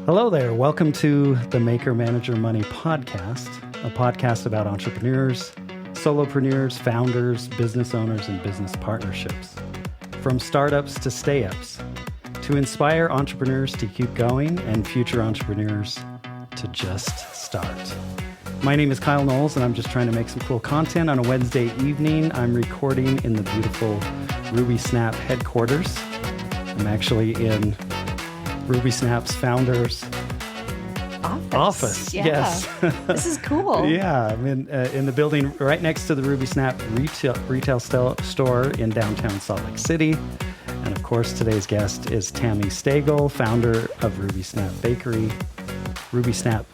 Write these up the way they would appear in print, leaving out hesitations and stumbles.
Hello there. Welcome to the Maker Manager Money podcast, a podcast about entrepreneurs, solopreneurs, founders, business owners, and business partnerships. From startups to stay-ups, to inspire entrepreneurs to keep going and future entrepreneurs to just start. My name is Kyle Knowles, and I'm just trying to make some cool content on a Wednesday evening. I'm recording in the beautiful RubySnap headquarters. I'm actually in RubySnap's founder's office. Yeah. Yes. This is cool. Yeah, I'm in the building right next to the RubySnap retail store in downtown Salt Lake City. And of course, today's guest is Tami Steggell, founder of RubySnap Bakery. RubySnap,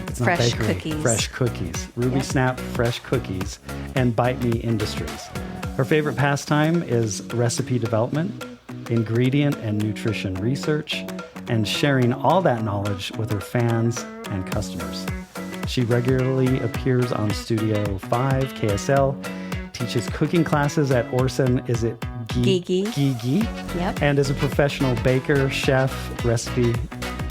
it's not Fresh bakery, cookies. Fresh cookies. RubySnap Fresh Cookies and Bite Me Industries. Her favorite pastime is recipe development, ingredient and nutrition research, and sharing all that knowledge with her fans and customers. She regularly appears on Studio5 KSL, teaches cooking classes at Orson, Gygi? Yep. And is a professional baker, chef, recipe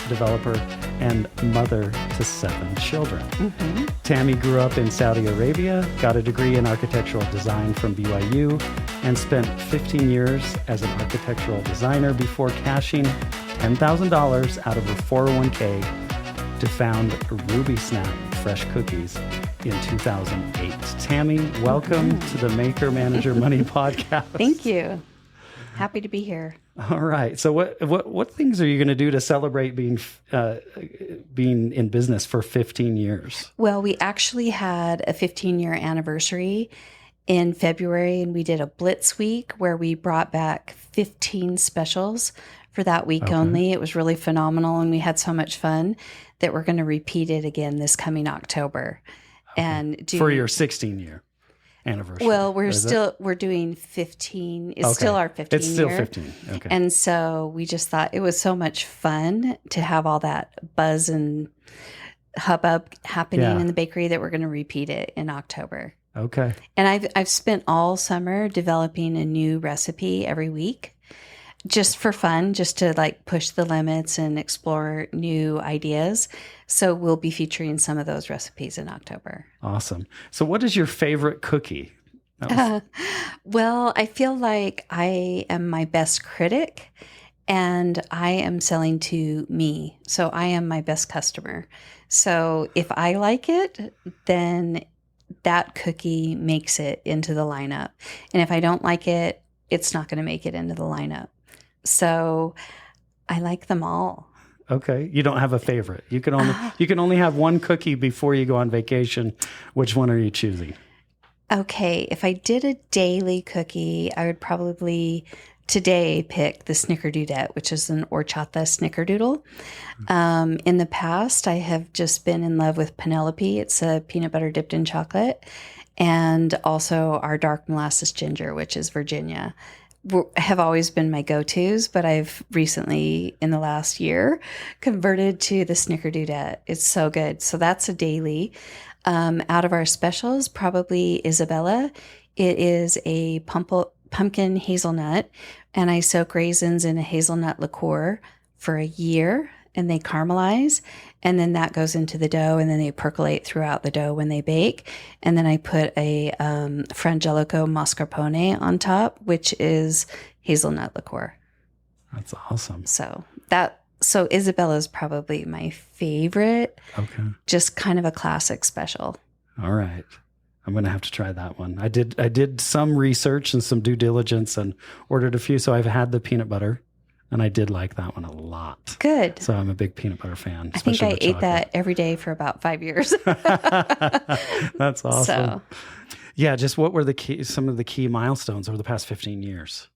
developer, and mother to 7 children. Mm-hmm. Tami grew up in Saudi Arabia, got a degree in architectural design from BYU, and spent 15 years as an architectural designer before cashing $10,000 out of her 401k to found RubySnap Fresh Cookies in 2008. Tami, welcome to the Maker Manager Money podcast. Thank you. Happy to be here. All right. So what things are you going to do to celebrate being in business for 15 years? Well, we actually had a 15-year anniversary in February, and we did a Blitz week where we brought back 15 specials for that week only. It was really phenomenal, and we had so much fun that we're going to repeat it again this coming October. And For your 16-year anniversary. Well, we're doing 15. It's still our 15 It's still year. 15. Okay. And so we just thought it was so much fun to have all that buzz and hubbub happening in the bakery that we're going to repeat it in October. Okay. And I've spent all summer developing a new recipe every week just for fun, just to like push the limits and explore new ideas. So we'll be featuring some of those recipes in October. Awesome. So what is your favorite cookie? Well, I feel like I am my best critic and I am selling to me. So I am my best customer. So if I like it, then that cookie makes it into the lineup. And if I don't like it, it's not going to make it into the lineup. So I like them all. Okay. You don't have a favorite. You can only have one cookie before you go on vacation. Which one are you choosing? Okay. If I did a daily cookie, I would probably today pick the snickerdoodle, which is an horchata snickerdoodle. In the past, I have just been in love with Penelope. It's a peanut butter dipped in chocolate. And also our dark molasses ginger, which is Virginia. Have always been my go-tos, but I've recently, in the last year, converted to the snickerdoodle. It's so good. So that's a daily. Out of our specials, probably Isabella. It is a pumpkin hazelnut, and I soak raisins in a hazelnut liqueur for a year, and they caramelize, and then that goes into the dough, and then they percolate throughout the dough when they bake. And then I put a Frangelico mascarpone on top, which is hazelnut liqueur. That's awesome. So Isabella is probably my favorite. Okay. Just kind of a classic special. All right. I'm going to have to try that one. I did some research and some due diligence and ordered a few. So I've had the peanut butter, and I did like that one a lot. Good. So I'm a big peanut butter fan. I think I ate that every day for about 5 years. That's awesome. So. Yeah, just what were some of the key milestones over the past 15 years?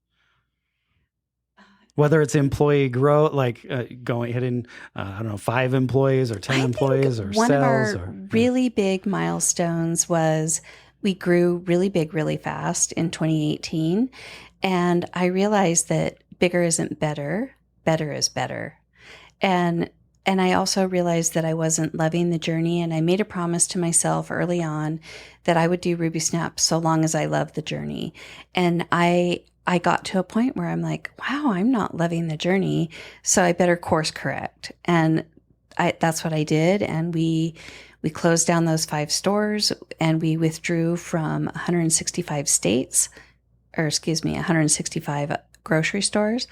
Whether it's employee growth, like hitting, 5 employees or 10 employees or one sales. Of our really big milestones was we grew really big, really fast in 2018. And I realized that bigger isn't better, better is better. And I also realized that I wasn't loving the journey. And I made a promise to myself early on that I would do RubySnap so long as I loved the journey. And I I got to a point where I'm like, wow, I'm not loving the journey. So I better course correct. And that's what I did. And we closed down those 5 stores and we withdrew from 165 states, or excuse me, 165 grocery stores.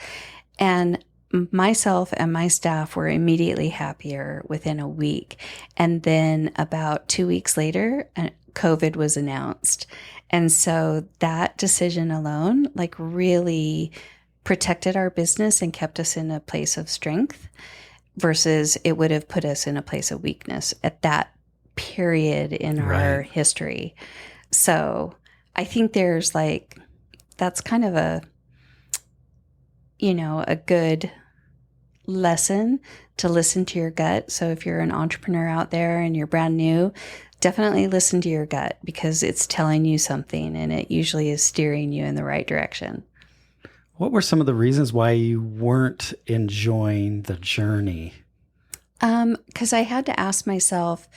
And myself and my staff were immediately happier within a week. And then about 2 weeks later, COVID was announced. And so that decision alone, like, really protected our business and kept us in a place of strength versus it would have put us in a place of weakness at that period in our history. So I think there's like, that's kind of a good lesson to listen to your gut. So if you're an entrepreneur out there and you're brand new, definitely listen to your gut because it's telling you something and it usually is steering you in the right direction. What were some of the reasons why you weren't enjoying the journey? Because I had to ask myself,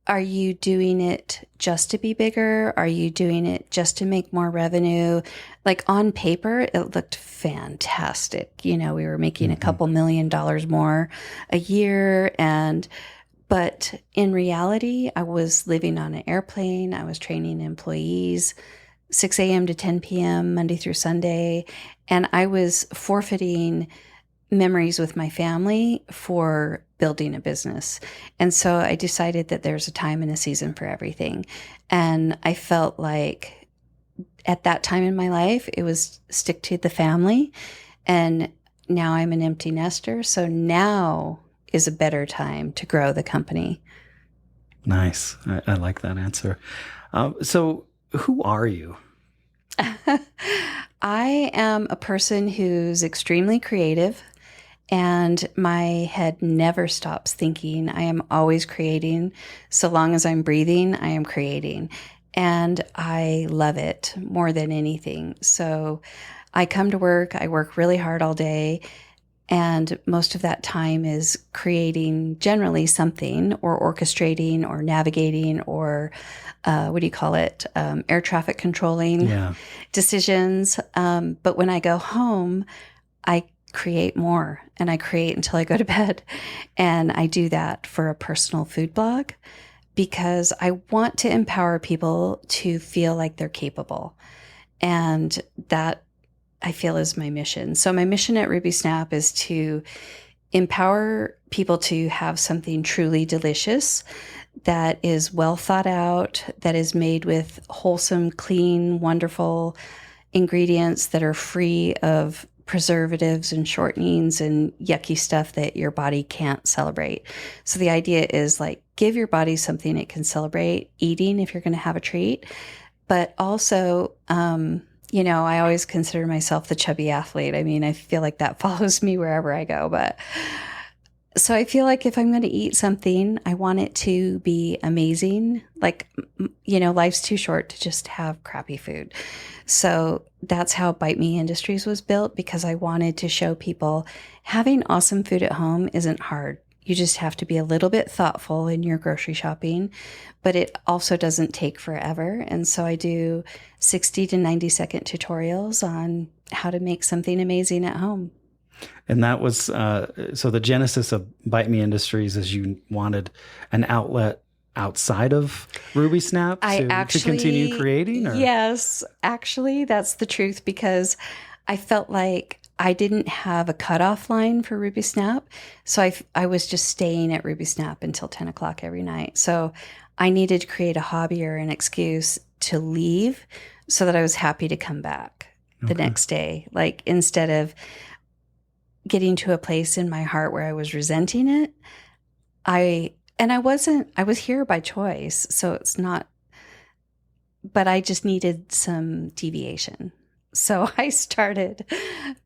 are you doing it just to be bigger? Are you doing it just to make more revenue? Like, on paper, it looked fantastic. We were making a couple $1 million more a year. But in reality, I was living on an airplane. I was training employees 6 a.m. to 10 p.m. Monday through Sunday. And I was forfeiting memories with my family for building a business. And so I decided that there's a time and a season for everything. And I felt like at that time in my life, it was stick to the family. And now I'm an empty nester. So now is a better time to grow the company. Nice. I like that answer. So who are you? I am a person who's extremely creative and my head never stops thinking. I am always creating. So long as I'm breathing, I am creating. And I love it more than anything. So I come to work, I work really hard all day. And most of that time is creating generally something or orchestrating or navigating or air traffic controlling decisions. But when I go home, I create more and I create until I go to bed. And I do that for a personal food blog because I want to empower people to feel like they're capable. And that, I feel, is my mission. So my mission at RubySnap is to empower people to have something truly delicious that is well thought out, that is made with wholesome, clean, wonderful ingredients that are free of preservatives and shortenings and yucky stuff that your body can't celebrate. So the idea is like, give your body something it can celebrate eating if you're going to have a treat, but also, I always consider myself the chubby athlete. I mean, I feel like that follows me wherever I go. But so I feel like if I'm going to eat something, I want it to be amazing. Like, life's too short to just have crappy food. So that's how Bite Me Industries was built, because I wanted to show people having awesome food at home isn't hard. You just have to be a little bit thoughtful in your grocery shopping, but it also doesn't take forever. And so I do 60 to 90 second tutorials on how to make something amazing at home. And that was, so the genesis of Bite Me Industries is you wanted an outlet outside of RubySnap to continue creating? Or? Yes, actually, that's the truth, because I felt like I didn't have a cutoff line for RubySnap. So I was just staying at RubySnap until 10 o'clock every night. So I needed to create a hobby or an excuse to leave so that I was happy to come back the next day. Like, instead of getting to a place in my heart where I was resenting it, I was here by choice. So it's not, but I just needed some deviation. So I started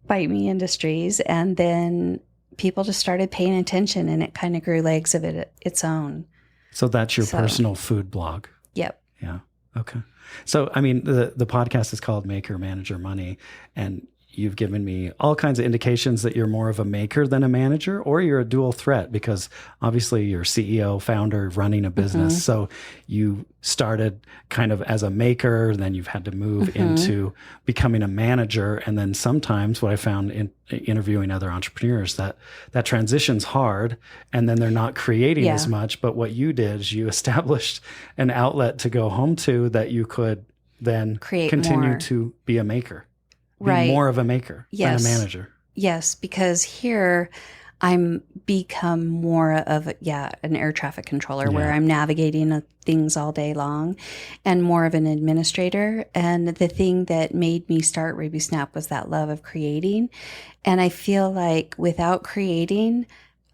Bite Me Industries, and then people just started paying attention, and it kind of grew legs of its own. So that's your personal food blog. Yep. Yeah. Okay. So, I mean, the podcast is called Maker Manager Money, and you've given me all kinds of indications that you're more of a maker than a manager, or you're a dual threat, because obviously you're CEO, founder, running a business. So you started kind of as a maker, then you've had to move into becoming a manager. And then sometimes what I found in interviewing other entrepreneurs, that transition's hard, and then they're not creating as much. But what you did is you established an outlet to go home to that you could then continue more to be a maker. Be more of a maker than a manager. Yes, because here I'm become more of an air traffic controller where I'm navigating things all day long, and more of an administrator. And the thing that made me start RubySnap was that love of creating. And I feel like without creating,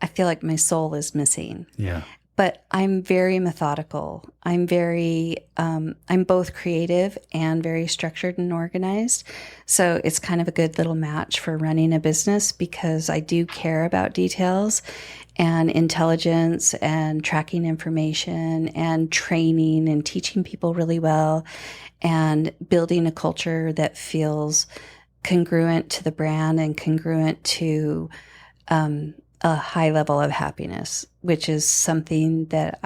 I feel like my soul is missing. Yeah. But I'm very methodical. I'm both creative and very structured and organized. So it's kind of a good little match for running a business, because I do care about details and intelligence and tracking information and training and teaching people really well and building a culture that feels congruent to the brand and congruent to, a high level of happiness, which is something that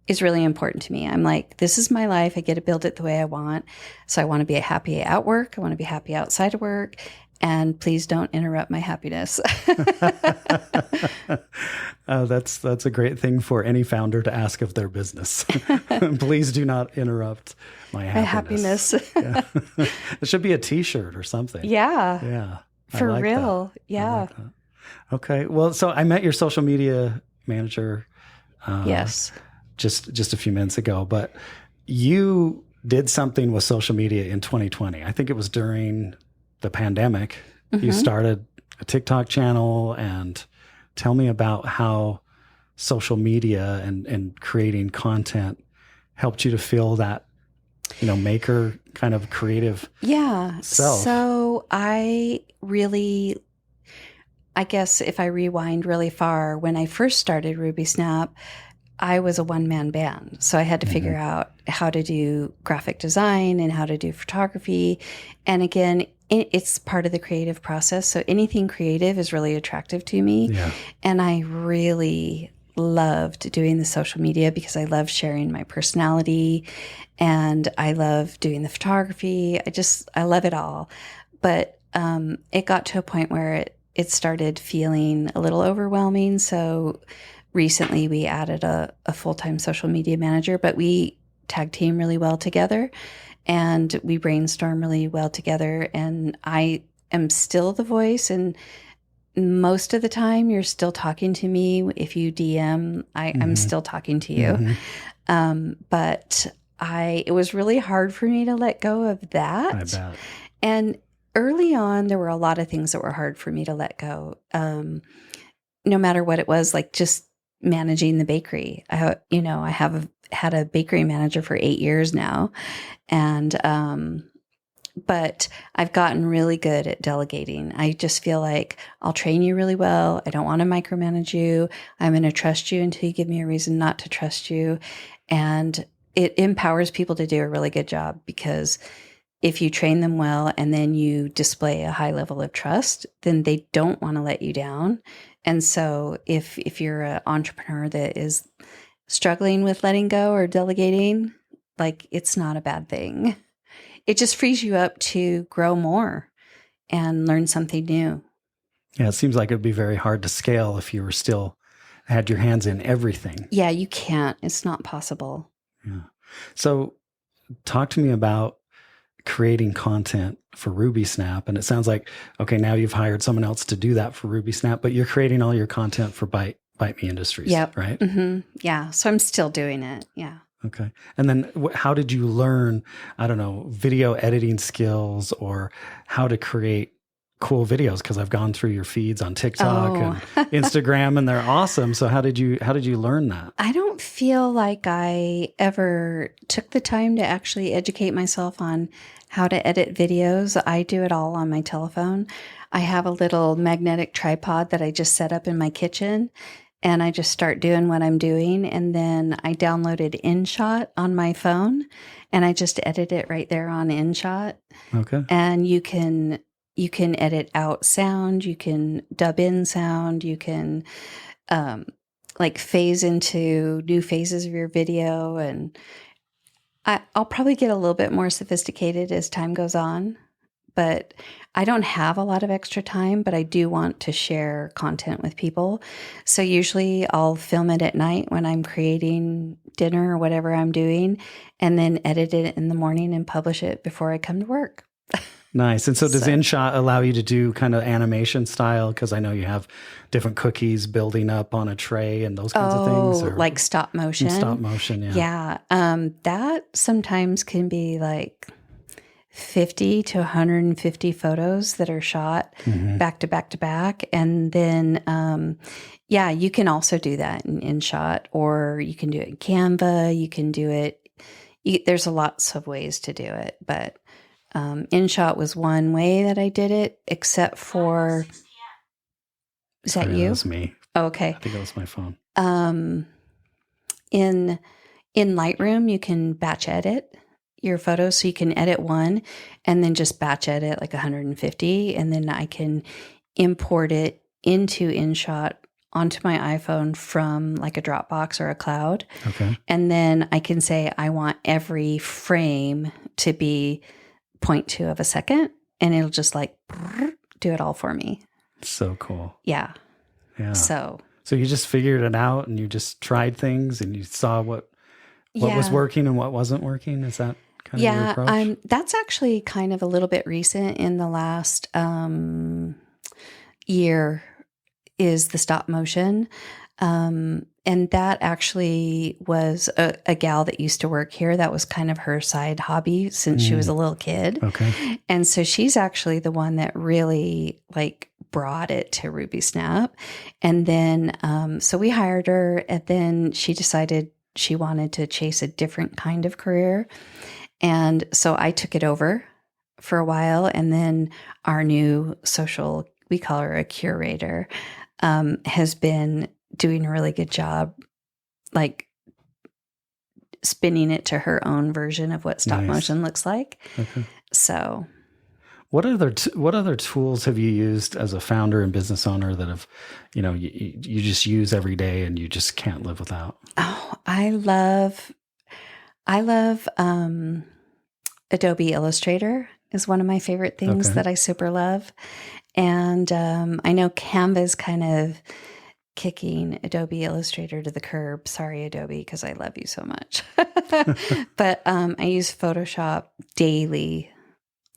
is really important to me. I'm like, this is my life. I get to build it the way I want. So I want to be happy at work. I want to be happy outside of work. And please don't interrupt my happiness. That's a great thing for any founder to ask of their business. Please do not interrupt my happiness. Yeah. It should be a T-shirt or something. Yeah. Yeah. For real. That. Yeah. Okay. Well, so I met your social media manager. Yes. Just a few minutes ago, but you did something with social media in 2020. I think it was during the pandemic. You started a TikTok channel, and tell me about how social media and creating content helped you to feel that, maker kind of creative self. So I guess if I rewind really far, when I first started RubySnap, I was a one-man band. So I had to figure out how to do graphic design and how to do photography. And again, it's part of the creative process. So anything creative is really attractive to me. Yeah. And I really loved doing the social media because I love sharing my personality, and I love doing the photography. I love it all. But it got to a point where it started feeling a little overwhelming. So recently we added a full-time social media manager, but we tag team really well together, and we brainstorm really well together. And I am still the voice, and most of the time you're still talking to me. If you DM, I'm still talking to you. But it was really hard for me to let go of that. I bet. And early on, there were a lot of things that were hard for me to let go. No matter what it was, like just managing the bakery. I have had a bakery manager for 8 years now, and but I've gotten really good at delegating. I just feel like I'll train you really well. I don't want to micromanage you. I'm going to trust you until you give me a reason not to trust you, and it empowers people to do a really good job, because if you train them well and then you display a high level of trust, then they don't want to let you down. And so if you're an entrepreneur that is struggling with letting go or delegating, like, it's not a bad thing. It just frees you up to grow more and learn something new. Yeah, it seems like it would be very hard to scale if you were still had your hands in everything. Yeah, you can't. It's not possible. Yeah. So talk to me about creating content for RubySnap. And it sounds like, okay, now you've hired someone else to do that for RubySnap, but you're creating all your content for Bite Me Industries, right? Mm-hmm. Yeah. So I'm still doing it. Yeah. Okay. And then how did you learn, I don't know, video editing skills or how to create cool videos? Because I've gone through your feeds on TikTok and Instagram, and they're awesome. So how did you learn that? I don't feel like I ever took the time to actually educate myself on how to edit videos. I do it all on my telephone. I have a little magnetic tripod that I just set up in my kitchen, and I just start doing what I'm doing. And then I downloaded InShot on my phone, and I just edit it right there on InShot. Okay. And you can you can edit out sound, you can dub in sound, you can like phase into new phases of your video. And I'll probably get a little bit more sophisticated as time goes on, but I don't have a lot of extra time, but I do want to share content with people. So usually I'll film it at night when I'm creating dinner or whatever I'm doing, and then edit it in the morning and publish it before I come to work. Nice. And so does InShot allow you to do kind of animation style? Because I know you have different cookies building up on a tray and those kinds of things. Or like stop motion. Stop motion, yeah. Yeah. That sometimes can be like 50 to 150 photos that are shot back to back to back. And then, you can also do that in InShot, or you can do it in Canva. You can do it. There's lots of ways to do it, but InShot was one way that I did it, except for, is that you? That was me. Oh, okay. I think that was my phone. In Lightroom, you can batch edit your photos. So you can edit one and then just batch edit like 150. And then I can import it into InShot onto my iPhone from like a Dropbox or a cloud. Okay. And then I can say, I want every frame to be 0.2 of a second, and it'll just like do it all for me. So cool. Yeah. Yeah. So you just figured it out, and you just tried things, and you saw what was working and what wasn't working. Is that kind of your approach? That's actually kind of a little bit recent in the last year is the stop motion. And that actually was a gal that used to work here. That was kind of her side hobby since she was a little kid. Okay. And so she's actually the one that really like brought it to RubySnap. And then, so we hired her, and then she decided she wanted to chase a different kind of career. And so I took it over for a while. And then our new social, we call her a curator, has been doing a really good job, like spinning it to her own version of what stop motion looks like. Okay. So what other tools have you used as a founder and business owner that have, you just use every day and you just can't live without? Oh, I love Adobe Illustrator is one of my favorite things that I super love. And I know Canva is kind of kicking Adobe Illustrator to the curb. Sorry, Adobe, because I love you so much. But I use Photoshop daily,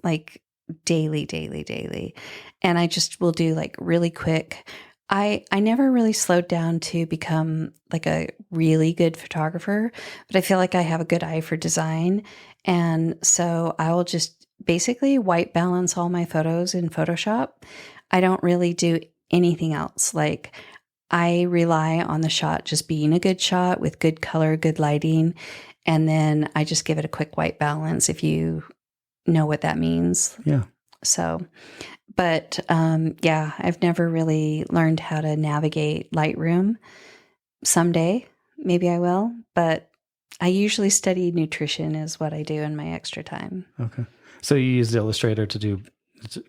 like daily. And I just will do like really quick. I never really slowed down to become like a really good photographer, but I feel like I have a good eye for design. And so I will just basically white balance all my photos in Photoshop. I don't really do anything else. Like I rely on the shot just being a good shot with good color, good lighting. And then I just give it a quick white balance, if you know what that means. Yeah. So, but I've never really learned how to navigate Lightroom. Someday, maybe I will, but I usually study nutrition is what I do in my extra time. Okay. So you use Illustrator to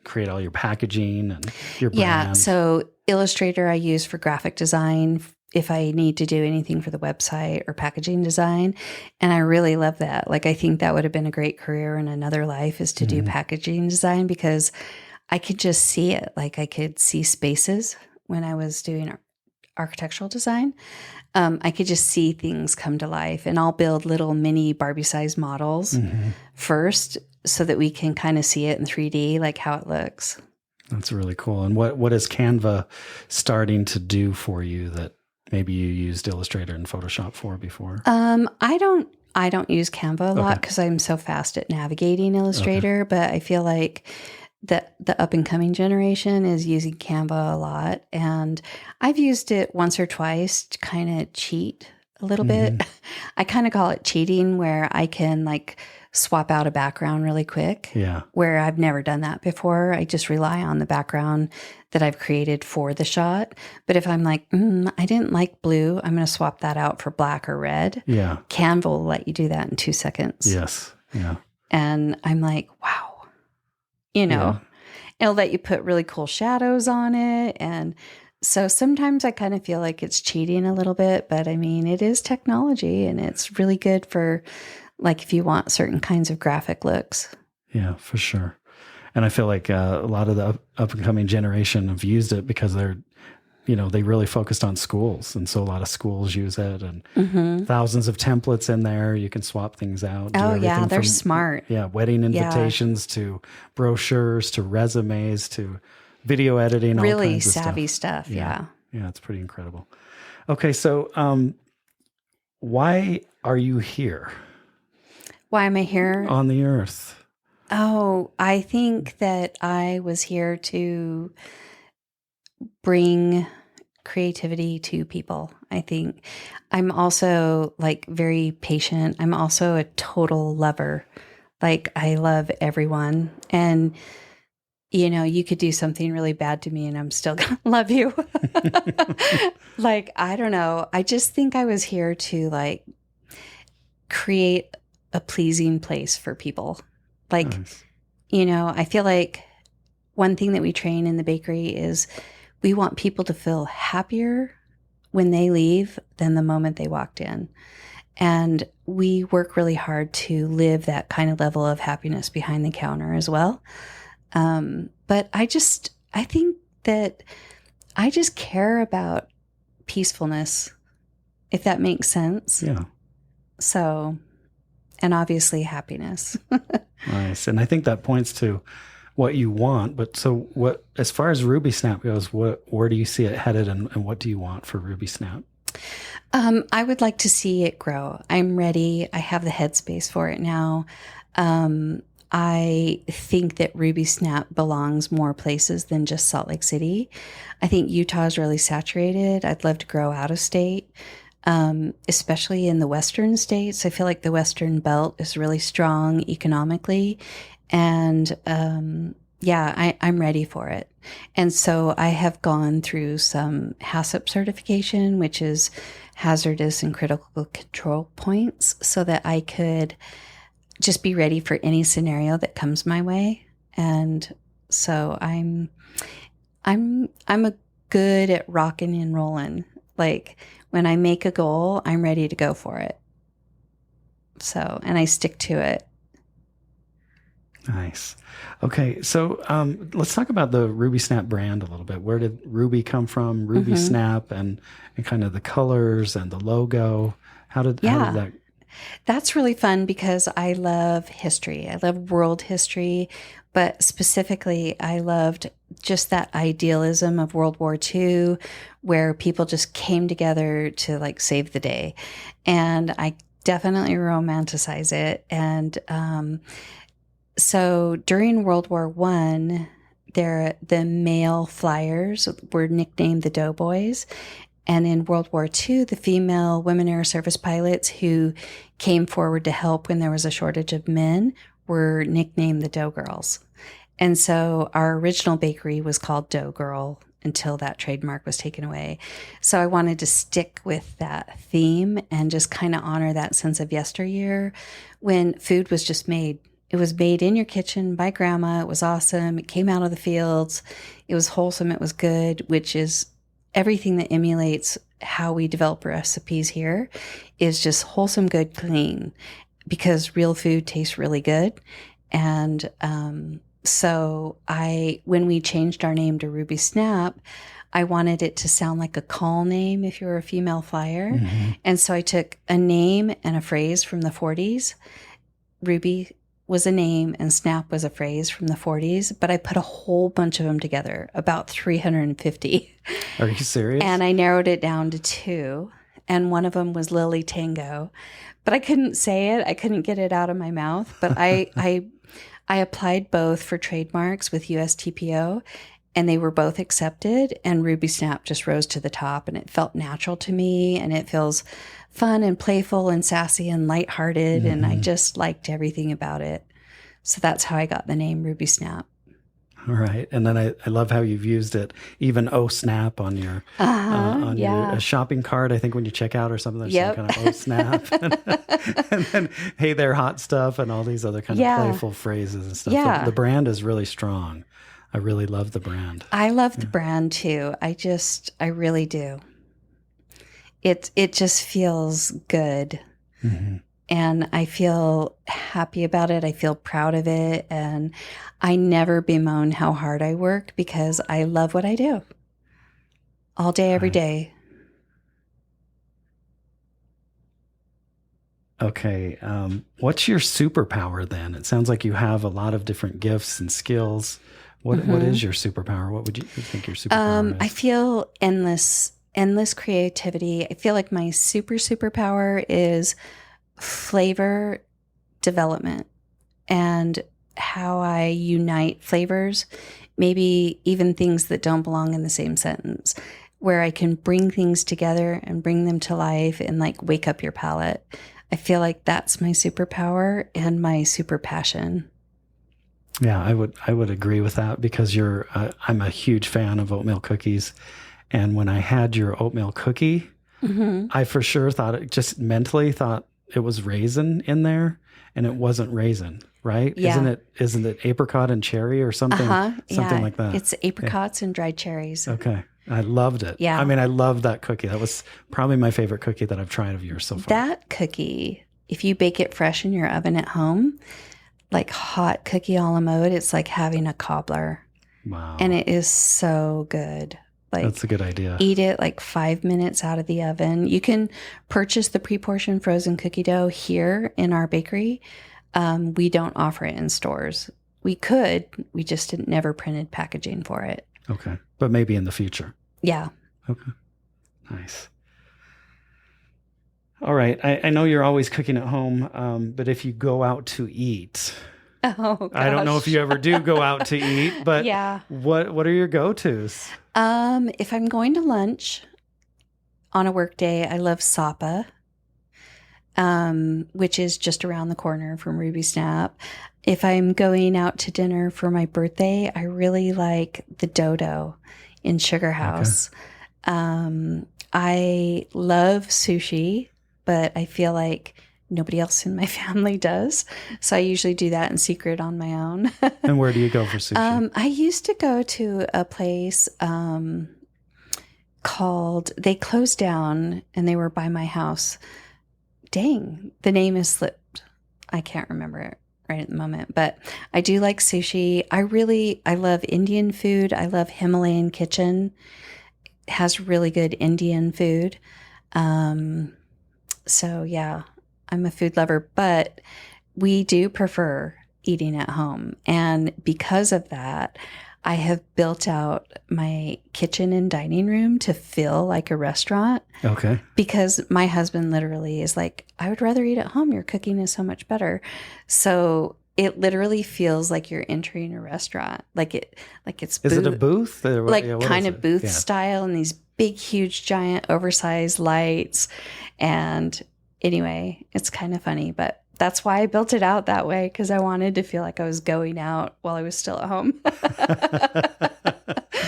create all your packaging and your brand? Yeah. So Illustrator I use for graphic design if I need to do anything for the website or packaging design. And I really love that. Like, I think that would have been a great career in another life, is to do packaging design, because I could just see it. Like, I could see spaces when I was doing architectural design. I could just see things come to life, and I'll build little mini Barbie-sized models first so that we can kind of see it in 3D, like how it looks. That's really cool. And what is Canva starting to do for you that maybe you used Illustrator and Photoshop for before? I don't use Canva a lot because I'm so fast at navigating Illustrator, but I feel like the up and coming generation is using Canva a lot. And I've used it once or twice to kind of cheat a little bit. I kind of call it cheating, where I can like swap out a background really quick. Yeah. Where I've never done that before. I just rely on the background that I've created for the shot. But if I'm like, I didn't like blue, I'm going to swap that out for black or red. Yeah. Canva will let you do that in 2 seconds. Yes. Yeah. And I'm like, wow. You know, It'll let you put really cool shadows on it. And so sometimes I kind of feel like it's cheating a little bit, but I mean, it is technology and it's really good for like if you want certain kinds of graphic looks. Yeah, for sure. And I feel like a lot of the up and coming generation have used it because they really focused on schools. And so a lot of schools use it and thousands of templates in there. You can swap things out. Oh, yeah. They're smart. Yeah. Wedding invitations to brochures, to resumes, to video editing. Really all kinds of savvy stuff. Yeah. Yeah. It's pretty incredible. Okay. So why are you here? Why am I here? On the earth. Oh, I think that I was here to bring creativity to people. I think I'm also like very patient. I'm also a total lover. Like I love everyone. And, you could do something really bad to me and I'm still going to love you. Like, I don't know. I just think I was here to like create a pleasing place for people. Like, Nice. I feel like one thing that we train in the bakery is we want people to feel happier when they leave than the moment they walked in. And we work really hard to live that kind of level of happiness behind the counter as well. But I think that I just care about peacefulness, if that makes sense. Yeah. So, and obviously happiness. Nice. And I think that points to what you want. But so what, as far as RubySnap goes, where do you see it headed and what do you want for RubySnap? I would like to see it grow. I'm ready. I have the headspace for it now. I think that RubySnap belongs more places than just Salt Lake City. I think Utah is really saturated. I'd love to grow out of state, especially in the western states. I feel like the Western Belt is really strong economically. And I'm ready for it. And so I have gone through some HACCP certification, which is hazardous and critical control points, so that I could just be ready for any scenario that comes my way. And so I'm a good at rocking and rolling. Like when I make a goal, I'm ready to go for it. So, and I stick to it. Nice. Okay. So let's talk about the RubySnap brand a little bit. Where did Ruby come from? RubySnap and kind of the colors and the logo. How did that? That's really fun because I love history. I love world history, but specifically I loved just that idealism of World War II where people just came together to like save the day. And I definitely romanticize it. And so during World War I, the male flyers were nicknamed the Doughboys. And in World War II, the female women air service pilots who came forward to help when there was a shortage of men were nicknamed the Dough Girls. And so our original bakery was called Dough Girl until that trademark was taken away. So I wanted to stick with that theme and just kind of honor that sense of yesteryear when food was just made. It was made in your kitchen by grandma. It was awesome. It came out of the fields. It was wholesome. It was good, which is everything that emulates how we develop recipes here is just wholesome, good, clean, because real food tastes really good. And so when we changed our name to RubySnap, I wanted it to sound like a call name if you're a female flyer. Mm-hmm. And so I took a name and a phrase from the 40s. Ruby was a name and Snap was a phrase from the 40s, but I put a whole bunch of them together, about 350. Are you serious? And I narrowed it down to 2. And one of them was Lily Tango, but I couldn't say it. I couldn't get it out of my mouth, but I applied both for trademarks with USTPO and they were both accepted, and RubySnap just rose to the top and it felt natural to me and it feels fun and playful and sassy and lighthearted. Mm-hmm. And I just liked everything about it. So that's how I got the name RubySnap. All right. And then I love how you've used it, even Snap on your your shopping cart. I think when you check out or something, there's some kind of Snap. And then, hey there, hot stuff, and all these other kind of playful phrases and stuff. Yeah. The brand is really strong. I really love the brand. I love the brand too. I really do. It just feels good. Mm-hmm. And I feel happy about it. I feel proud of it. And I never bemoan how hard I work because I love what I do all day, every day. Okay. What's your superpower then? It sounds like you have a lot of different gifts and skills. What is your superpower? What would you think your superpower is? I feel endless creativity. I feel like my superpower is flavor development and how I unite flavors, maybe even things that don't belong in the same sentence, where I can bring things together and bring them to life and like wake up your palate. I feel like that's my superpower and my super passion. Yeah, I would agree with that because I'm a huge fan of oatmeal cookies. And when I had your oatmeal cookie, I for sure just mentally thought it was raisin in there, and it wasn't raisin, right? Yeah. Isn't it apricot and cherry or something like that? It's apricots and dried cherries. Okay. I loved it. Yeah. I mean, I loved that cookie. That was probably my favorite cookie that I've tried of yours so far. That cookie, if you bake it fresh in your oven at home, like hot cookie a la mode, it's like having a cobbler. Wow. And it is so good. Like, that's a good idea. Eat it like 5 minutes out of the oven. You can purchase the pre-portioned frozen cookie dough here in our bakery. We don't offer it in stores. We could. We just never printed packaging for it. Okay. But maybe in the future. Yeah. Okay. Nice. All right. I know you're always cooking at home, but if you go out to eat, oh, gosh. I don't know if you ever do go out to eat, but yeah. What are your go-tos? If I'm going to lunch on a work day, I love Sapa, which is just around the corner from RubySnap. If I'm going out to dinner for my birthday, I really like the Dodo in Sugar House. Okay. I love sushi, but I feel like nobody else in my family does. So I usually do that in secret on my own. And where do you go for sushi? I used to go to a place called, they closed down and they were by my house. Dang, the name has slipped. I can't remember it right at the moment, but I do like sushi. I love Indian food. I love Himalayan Kitchen. It has really good Indian food. So yeah, I'm a food lover, but we do prefer eating at home. And because of that, I have built out my kitchen and dining room to feel like a restaurant. Okay. Because my husband literally is like, I would rather eat at home. Your cooking is so much better. So it literally feels like you're entering a restaurant. It's is it a booth? Kind of booth style, and these big, huge, giant, oversized lights. And anyway, it's kind of funny, but that's why I built it out that way, because I wanted to feel like I was going out while I was still at home.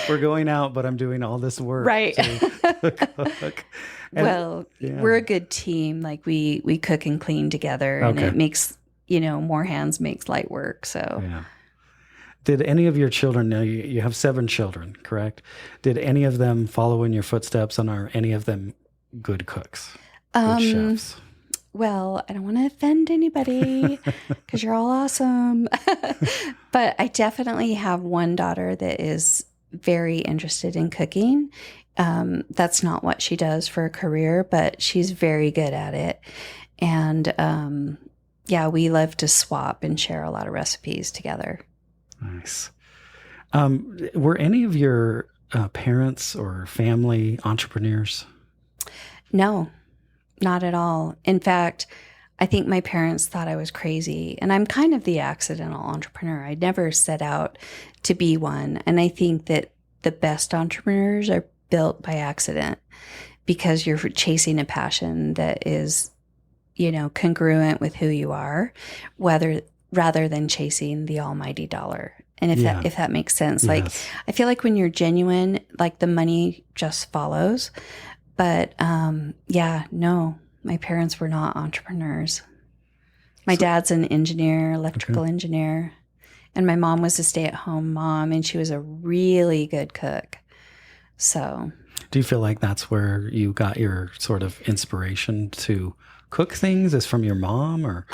We're going out, but I'm doing all this work. Right. To cook. Well, we're a good team. Like we cook and clean together, and it makes, more hands makes light work. So yeah. Did any of your children, now you have 7 children, correct? Did any of them follow in your footsteps, and are any of them good cooks, good chefs? Well, I don't want to offend anybody because you're all awesome. But I definitely have one daughter that is very interested in cooking. That's not what she does for a career, but she's very good at it. And we love to swap and share a lot of recipes together. Nice. Were any of your parents or family entrepreneurs? No. Not at all. In fact, I think my parents thought I was crazy, and I'm kind of the accidental entrepreneur. I never set out to be one. And I think that the best entrepreneurs are built by accident because you're chasing a passion that is, congruent with who you are, rather than chasing the almighty dollar. And if that makes sense, yes. I feel like when you're genuine, like the money just follows. But no, my parents were not entrepreneurs. My dad's an engineer, electrical engineer, And my mom was a stay-at-home mom, and she was a really good cook. So, do you feel like that's where you got your sort of inspiration to cook things, is from your mom, or?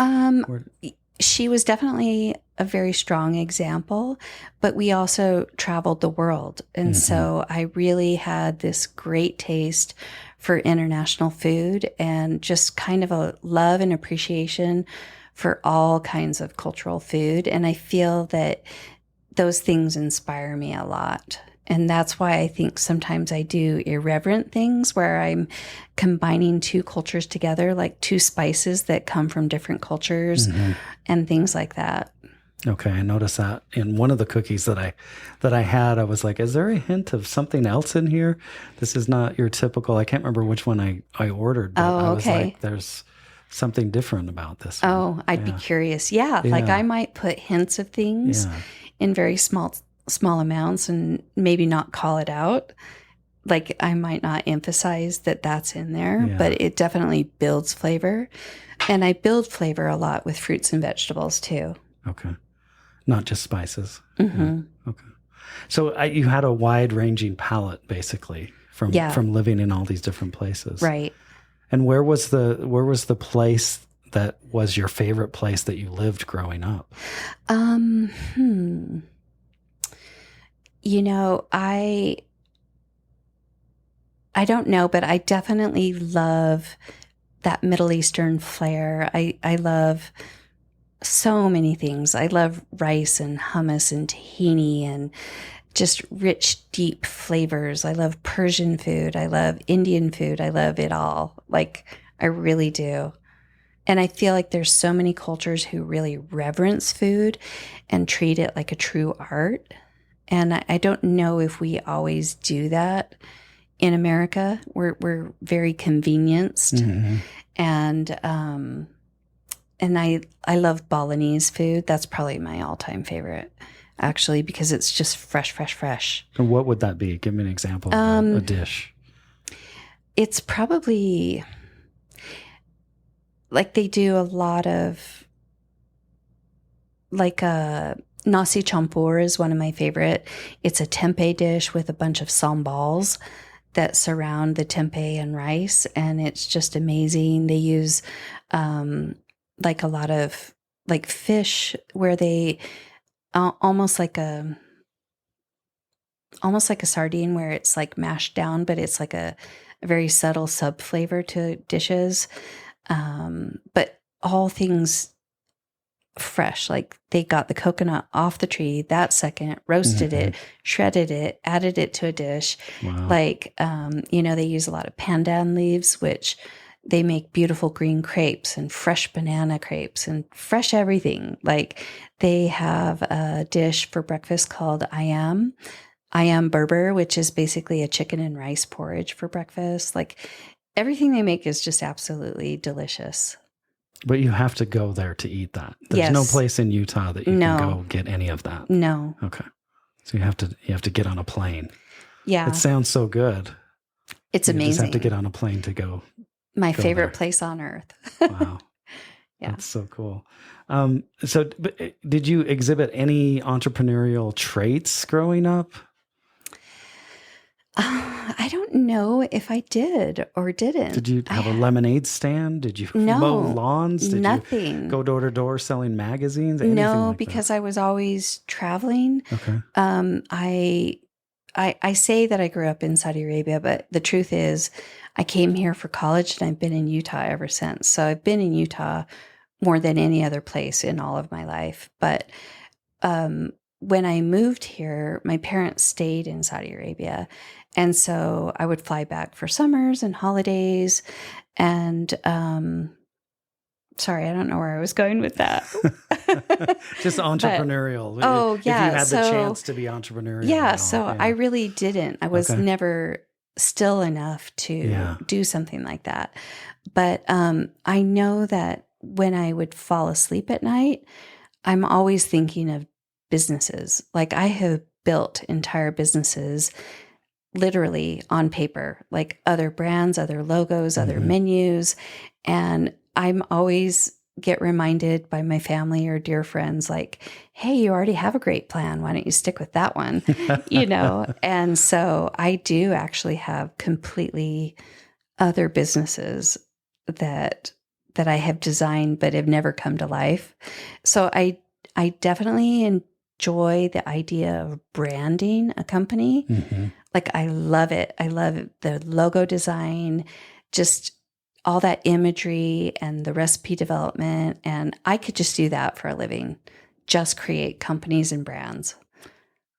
She was definitely a very strong example, but we also traveled the world. And so I really had this great taste for international food and just kind of a love and appreciation for all kinds of cultural food. And I feel that those things inspire me a lot. And that's why I think sometimes I do irreverent things where I'm combining two cultures together, like two spices that come from different cultures and things like that. Okay, I noticed that in one of the cookies that I had. I was like, is there a hint of something else in here? This is not your typical. I can't remember which one I ordered, but I was like, there's something different about this one. Oh, I'd be curious. Yeah, like I might put hints of things in very small amounts and maybe not call it out. Like I might not emphasize that that's in there, but it definitely builds flavor. And I build flavor a lot with fruits and vegetables too. Okay. Not just spices. Yeah. Okay. So you had a wide ranging palate basically from living in all these different places. Right. And where was the place that was your favorite place that you lived growing up? You know, I don't know, but I definitely love that Middle Eastern flair. I love so many things. I love rice and hummus and tahini and just rich, deep flavors. I love Persian food. I love Indian food. I love it all. Like, I really do. And I feel like there's so many cultures who really reverence food and treat it like a true art. And I don't know if we always do that in America. We're very convenienced. And I love Balinese food. That's probably my all-time favorite, actually, because it's just fresh. And what would that be? Give me an example of a dish. It's probably like they do a lot of like nasi campur is one of my favorite. It's a tempeh dish with a bunch of sambals that surround the tempeh and rice, and it's just amazing. They use like a lot of like fish where they almost like a sardine where it's like mashed down, but it's like a very subtle sub flavor to dishes. But all things fresh, like they got the coconut off the tree that second, roasted it, shredded it, added it to a dish. Wow. Like, they use a lot of pandan leaves, which they make beautiful green crepes and fresh banana crepes and fresh everything. Like they have a dish for breakfast called ayam Berber, which is basically a chicken and rice porridge for breakfast. Like everything they make is just absolutely delicious. But you have to go there to eat that. There's no place in Utah that you can go get any of that. No. Okay. So you have to get on a plane. Yeah. It sounds so good. It's amazing. You just have to get on a plane to go. My favorite place on earth. Wow. Yeah. That's so cool. So did you exhibit any entrepreneurial traits growing up? I don't know if I did or didn't. Did you have a lemonade stand? Did you mow lawns? Did nothing. You go door to door selling magazines? Anything No, like because that? I was always traveling. Okay. I say that I grew up in Saudi Arabia, but the truth is I came here for college and I've been in Utah ever since. So I've been in Utah more than any other place in all of my life. But when I moved here, my parents stayed in Saudi Arabia. And so I would fly back for summers and holidays. And sorry, I don't know where I was going with that. Just entrepreneurial. If you had the chance to be entrepreneurial. Yeah, I really didn't. I was never still enough to do something like that. But I know that when I would fall asleep at night, I'm always thinking of businesses. Like I have built entire businesses literally on paper, like other brands, other logos, other menus. And I'm always get reminded by my family or dear friends, like, hey, you already have a great plan. Why don't you stick with that one? And so I do actually have completely other businesses that I have designed but have never come to life. So I definitely enjoy the idea of branding a company. Mm-hmm. Like, I love it. I love the logo design, just all that imagery and the recipe development. And I could just do that for a living, just create companies and brands.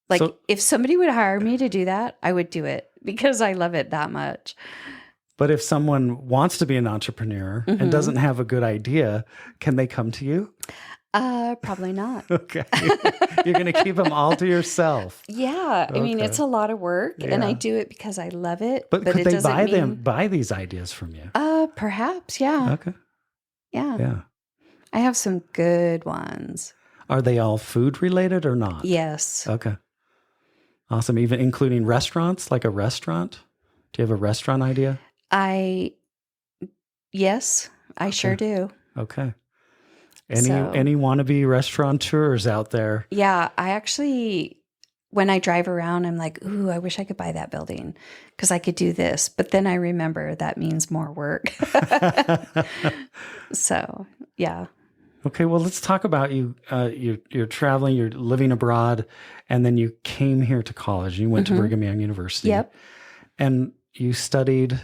Like, if somebody would hire me to do that, I would do it because I love it that much. But if someone wants to be an entrepreneur and doesn't have a good idea, can they come to you? Probably not. Okay. You're going to keep them all to yourself. Yeah. I mean, Okay. it's a lot of work and I do it because I love it. But could they buy these ideas from you? Perhaps. Yeah. Okay. Yeah. Yeah. I have some good ones. Are they all food related or not? Yes. Okay. Awesome. Even including restaurants, like a restaurant? Do you have a restaurant idea? Yes, I sure do. Okay. Any wannabe restaurateurs out there? Yeah, I actually, when I drive around, I'm like, ooh, I wish I could buy that building because I could do this. But then I remember that means more work. So, yeah. Okay, well, let's talk about you. You're traveling, you're living abroad, and then you came here to college. You went to Brigham Young University. Yep. And you studied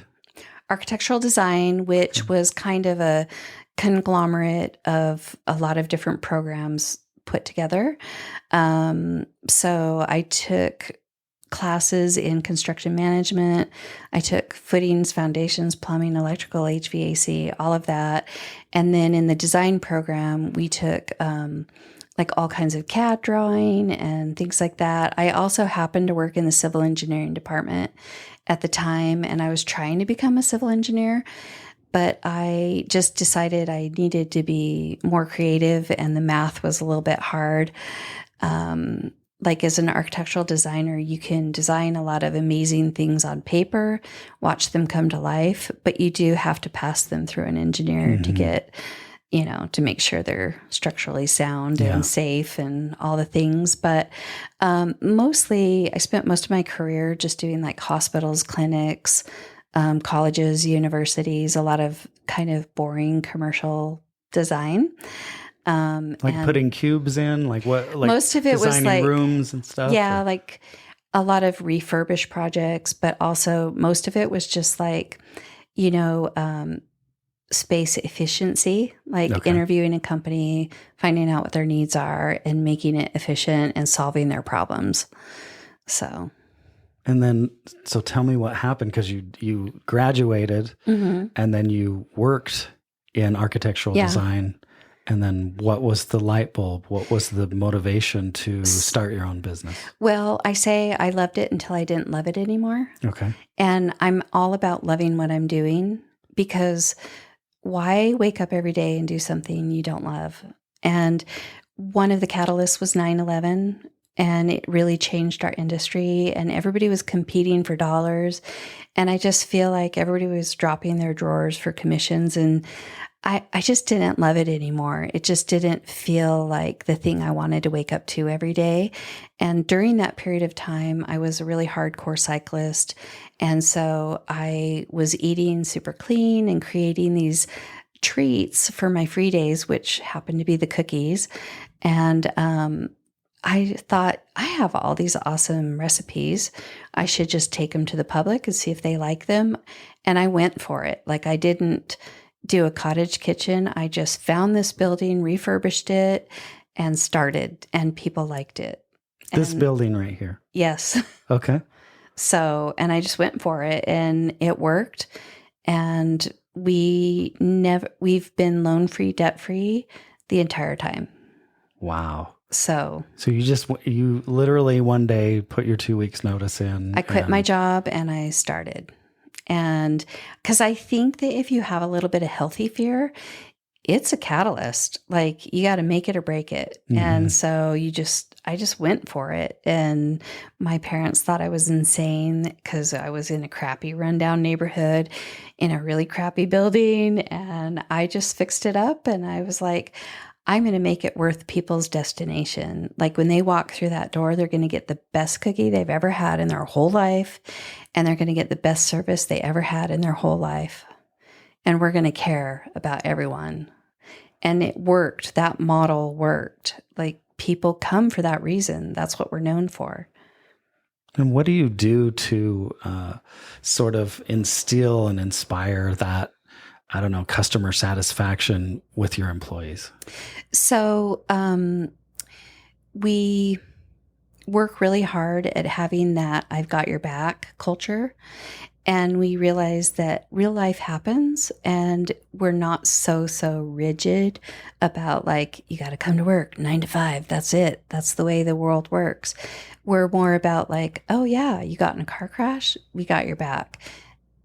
architectural design, which was kind of a conglomerate of a lot of different programs put together. So I took classes in construction management. I took footings, foundations, plumbing, electrical, HVAC, all of that. And then in the design program, we took like all kinds of CAD drawing and things like that. I also happened to work in the civil engineering department at the time, and I was trying to become a civil engineer, but I just decided I needed to be more creative, and the math was a little bit hard. Like, as an architectural designer, you can design a lot of amazing things on paper, watch them come to life, but you do have to pass them through an engineer to get, to make sure they're structurally sound and safe and all the things. But mostly, I spent most of my career just doing like hospitals, clinics, colleges, universities, a lot of kind of boring commercial design. Like putting cubes in, like what? Like most of it was like rooms and stuff. Yeah, like a lot of refurbished projects, but also most of it was just like, space efficiency, like interviewing a company, finding out what their needs are, and making it efficient and solving their problems. So. And then, so tell me what happened, because you graduated and then you worked in architectural design. And then what was the light bulb? What was the motivation to start your own business? Well, I say I loved it until I didn't love it anymore. Okay. And I'm all about loving what I'm doing, because why wake up every day and do something you don't love? And one of the catalysts was 9/11, and it really changed our industry, and everybody was competing for dollars. And I just feel like everybody was dropping their drawers for commissions, and I just didn't love it anymore. It just didn't feel like the thing I wanted to wake up to every day. And during that period of time, I was a really hardcore cyclist. And so I was eating super clean and creating these treats for my free days, which happened to be the cookies. And I thought, I have all these awesome recipes. I should just take them to the public and see if they like them. And I went for it. Like, I didn't do a cottage kitchen. I just found this building, refurbished it, and started, and people liked it. This building right here. Yes. Okay. So, and I just went for it, and it worked. And we've been loan-free, debt-free the entire time. Wow. So you literally one day put your 2 weeks notice in. I quit my job and I started. And because I think that if you have a little bit of healthy fear, it's a catalyst. Like, you got to make it or break it. And so just went for it. And my parents thought I was insane because I was in a crappy rundown neighborhood in a really crappy building. And I just fixed it up. And I was like, I'm going to make it worth people's destination. Like when they walk through that door, they're going to get the best cookie they've ever had in their whole life. And they're going to get the best service they ever had in their whole life. And we're going to care about everyone. And it worked. That model worked. Like people come for that reason. That's what we're known for. And what do you do to sort of instill and inspire that, I don't know, customer satisfaction with your employees? So we work really hard at having that I've got your back culture. And we realize that real life happens and we're not so rigid about like, you got to come to work 9 to 5. That's it. That's the way the world works. We're more about like, oh yeah, you got in a car crash. We got your back.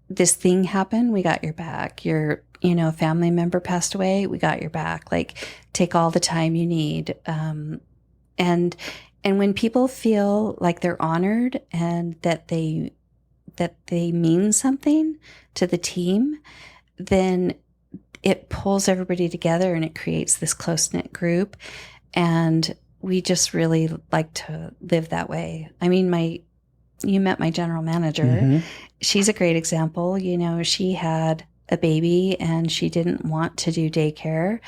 This thing happened. We got your back. Your, family member passed away. We got your back. Like take all the time you need. And when people feel like they're honored and that they mean something to the team, then it pulls everybody together and it creates this close-knit group. And we just really like to live that way. I mean, you met my general manager. Mm-hmm. She's a great example. She had a baby and she didn't want to do daycare,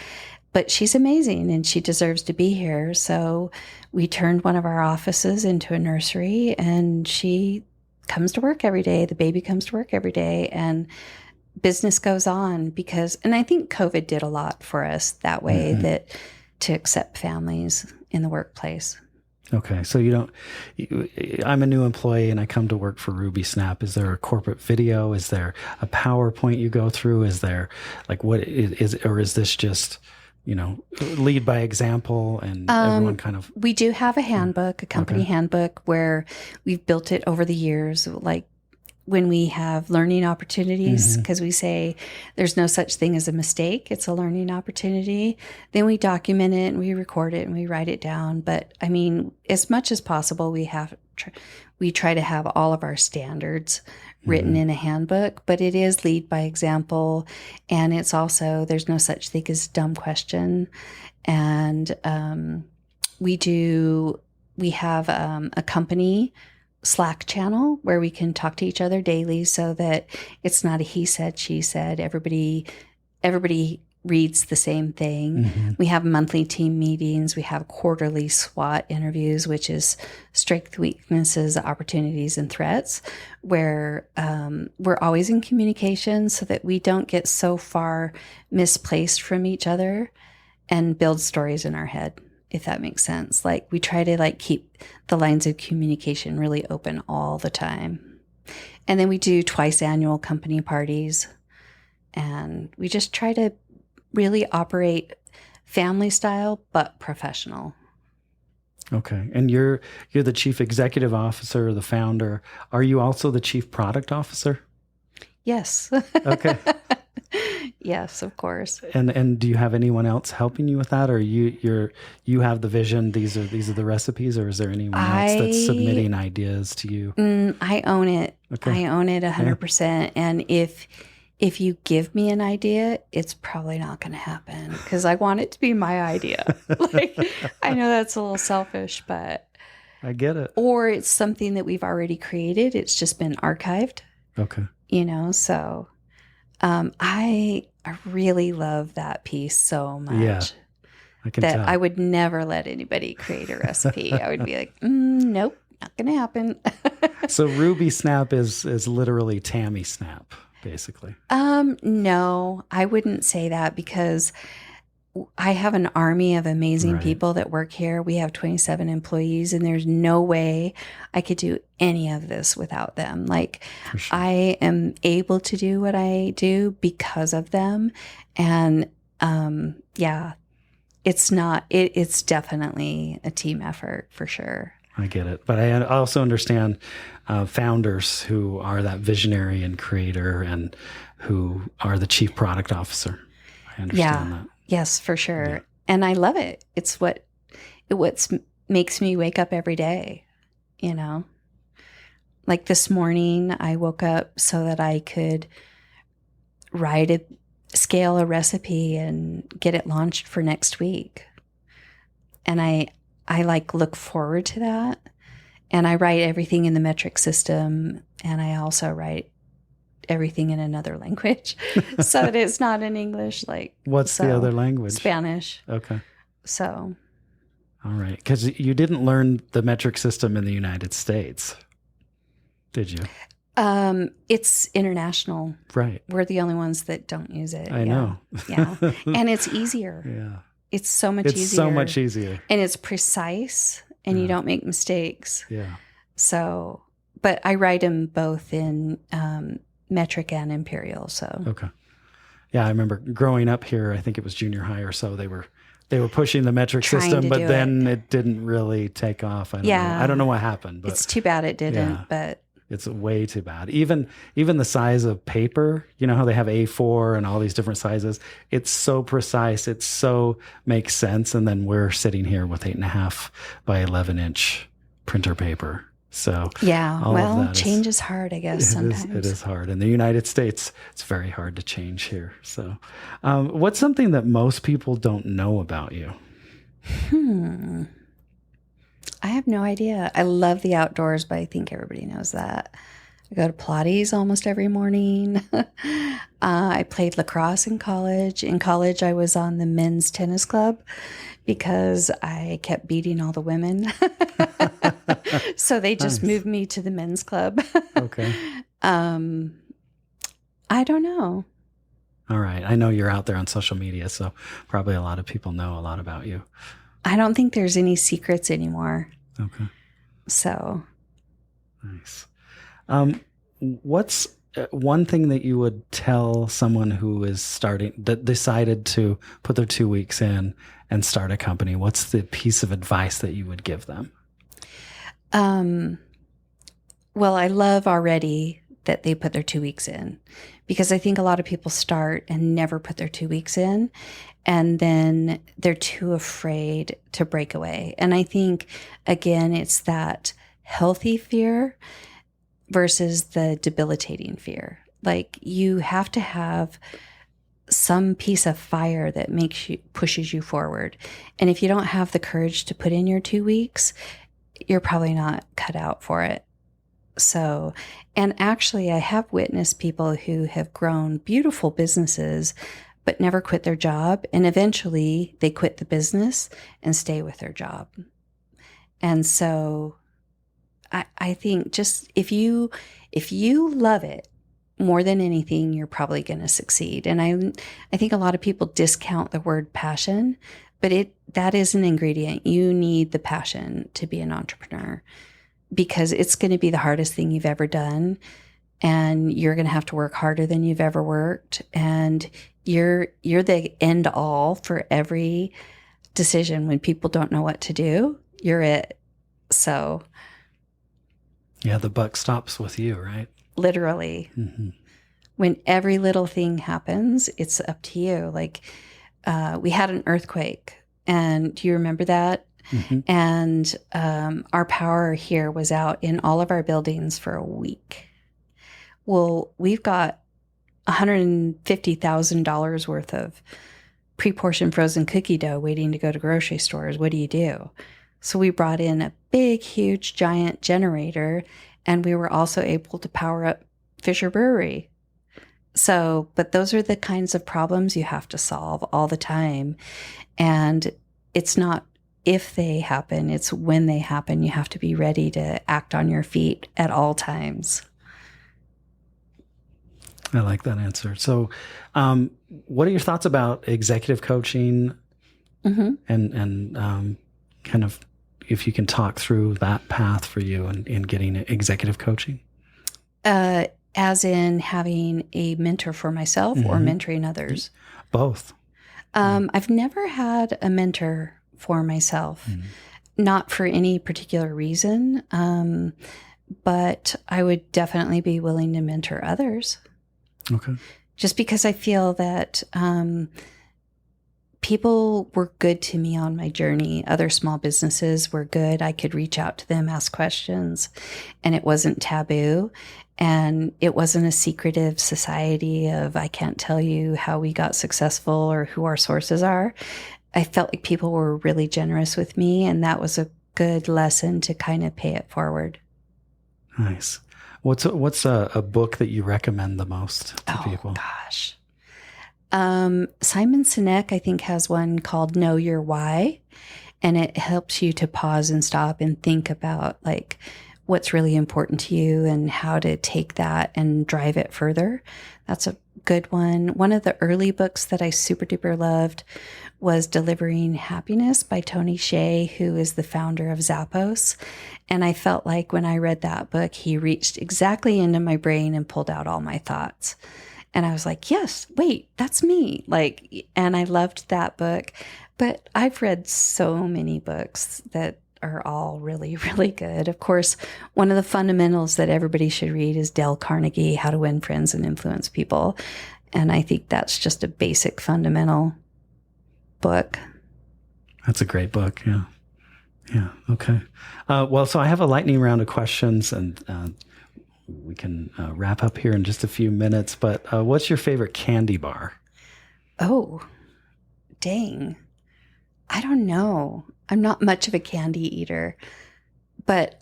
but she's amazing and she deserves to be here. So we turned one of our offices into a nursery and she comes to work every day. The baby comes to work every day and business goes on and I think COVID did a lot for us that way, mm-hmm. that to accept families in the workplace. Okay. So I'm a new employee and I come to work for RubySnap. Is there a corporate video? Is there a PowerPoint you go through? Is there is this just, lead by example and everyone kind of... We do have a handbook, a company handbook where we've built it over the years. Like when we have learning opportunities, because mm-hmm. we say there's no such thing as a mistake. It's a learning opportunity. Then we document it and we record it and we write it down. But I mean, as much as possible, we try to have all of our standards written mm-hmm. in a handbook, but it is lead by example. And it's also, there's no such thing as dumb question. And we have a company Slack channel where we can talk to each other daily so that it's not a he said, she said. Everybody reads the same thing. Mm-hmm. We have monthly team meetings. We have quarterly SWOT interviews, which is strengths, weaknesses, opportunities, and threats, where we're always in communication so that we don't get so far misplaced from each other and build stories in our head, if that makes sense. Like we try to keep the lines of communication really open all the time. And then we do twice annual company parties. And we just try to really operate family style, but professional. Okay. And you're the chief executive officer, the founder. Are you also the chief product officer? Yes. Okay. Yes, of course. And do you have anyone else helping you with that, or you have the vision? These are the recipes, or is there anyone else that's submitting ideas to you? I own it. Okay. I own it 100%. Yeah. And if you give me an idea, it's probably not going to happen because I want it to be my idea. I know that's a little selfish, but I get it. Or it's something that we've already created. It's just been archived. Okay. So I really love that piece so much. Yeah, I can tell. I would never let anybody create a recipe. I would be like, nope, not going to happen. So RubySnap is literally Tami Snap, basically. No, I wouldn't say that because I have an army of amazing people that work here. We have 27 employees and there's no way I could do any of this without them. Sure. I am able to do what I do because of them. And it's definitely a team effort for sure. I get it. But I also understand founders who are that visionary and creator and who are the chief product officer. I understand that. Yes, for sure. Yeah. And I love it. It's what's makes me wake up every day, you know? Like this morning, I woke up so that I could scale a recipe and get it launched for next week. And I like look forward to that. And I write everything in the metric system, and I also write everything in another language so that it's not in English. What's the other language? Spanish. Okay. So. All right. Because you didn't learn the metric system in the United States, did you? It's international. Right. We're the only ones that don't use it. I know. Yeah. And it's easier. Yeah. It's so much easier. It's so much easier. And it's precise, and you don't make mistakes. Yeah. So, but I write them both in metric and imperial. So. Okay. Yeah, I remember growing up here, I think it was junior high or so, they were pushing the metric system, but then it didn't really take off. I don't know what happened. But it's too bad it didn't, but it's way too bad. Even the size of paper, you know how they have A4 and all these different sizes. It's so precise. It so makes sense. And then we're sitting here with 8.5 by 11 inch printer paper. So change is hard, I guess. Sometimes it is hard. In the United States, it's very hard to change here. So, what's something that most people don't know about you? I have no idea. I love the outdoors, but I think everybody knows that. I go to Pilates almost every morning. I played lacrosse in college. In college, I was on the men's tennis club because I kept beating all the women. So they just moved me to the men's club. Okay. I don't know. All right. I know you're out there on social media, so probably a lot of people know a lot about you. I don't think there's any secrets anymore. Okay. So. Nice. What's one thing that you would tell someone who is that decided to put their 2 weeks in and start a company? What's the piece of advice that you would give them? Well, I love already that they put their 2 weeks in, because I think a lot of people start and never put their 2 weeks in, and then they're too afraid to break away. And I think, again, it's that healthy fear versus the debilitating fear. Like, you have to have some piece of fire that pushes you forward. And if you don't have the courage to put in your 2 weeks, you're probably not cut out for it. So, and actually, I have witnessed people who have grown beautiful businesses, but never quit their job. And eventually they quit the business and stay with their job. And so I think just if you love it more than anything, you're probably going to succeed. And I think a lot of people discount the word passion, but that is an ingredient. You need the passion to be an entrepreneur, because it's going to be the hardest thing you've ever done. And you're going to have to work harder than you've ever worked. And you're the end all for every decision. When people don't know what to do, you're it. So. Yeah, the buck stops with you, right? Literally. Mm-hmm. When every little thing happens, it's up to you. Like, we had an earthquake, and do you remember that? Mm-hmm. And our power here was out in all of our buildings for a week. Well, we've got $150,000 worth of pre-portioned frozen cookie dough waiting to go to grocery stores. What do? So we brought in a big, huge, giant generator, and we were also able to power up Fisher Brewery. So, but those are the kinds of problems you have to solve all the time. And it's not if they happen, it's when they happen. You have to be ready to act on your feet at all times. I like that answer. So, what are your thoughts about executive coaching? Mm-hmm. And kind of, if you can talk through that path for you in getting executive coaching? As in having a mentor for myself, or mentoring others? Both. I've never had a mentor for myself, not for any particular reason, but I would definitely be willing to mentor others. Okay. Just because I feel that people were good to me on my journey. Other small businesses were good. I could reach out to them, ask questions, and it wasn't taboo. And it wasn't a secretive society of, I can't tell you how we got successful or who our sources are. I felt like people were really generous with me, and that was a good lesson to kind of pay it forward. Nice. What's a book that you recommend the most to people? Gosh. Simon Sinek, I think, has one called Know Your Why, and it helps you to pause and stop and think about like what's really important to you and how to take that and drive it further. That's a good one. One of the early books that I super duper loved was Delivering Happiness by Tony Hsieh, who is the founder of Zappos. And I felt like when I read that book, he reached exactly into my brain and pulled out all my thoughts. And I was like, yes, wait, that's me. Like, and I loved that book. But I've read so many books that are all really, really good. Of course, one of the fundamentals that everybody should read is Dale Carnegie, How to Win Friends and Influence People. And I think that's just a basic fundamental book. That's a great book. Yeah. Yeah. Okay. Well, so I have a lightning round of questions, and we can wrap up here in just a few minutes. But what's your favorite candy bar? Oh, dang. I don't know. I'm not much of a candy eater. But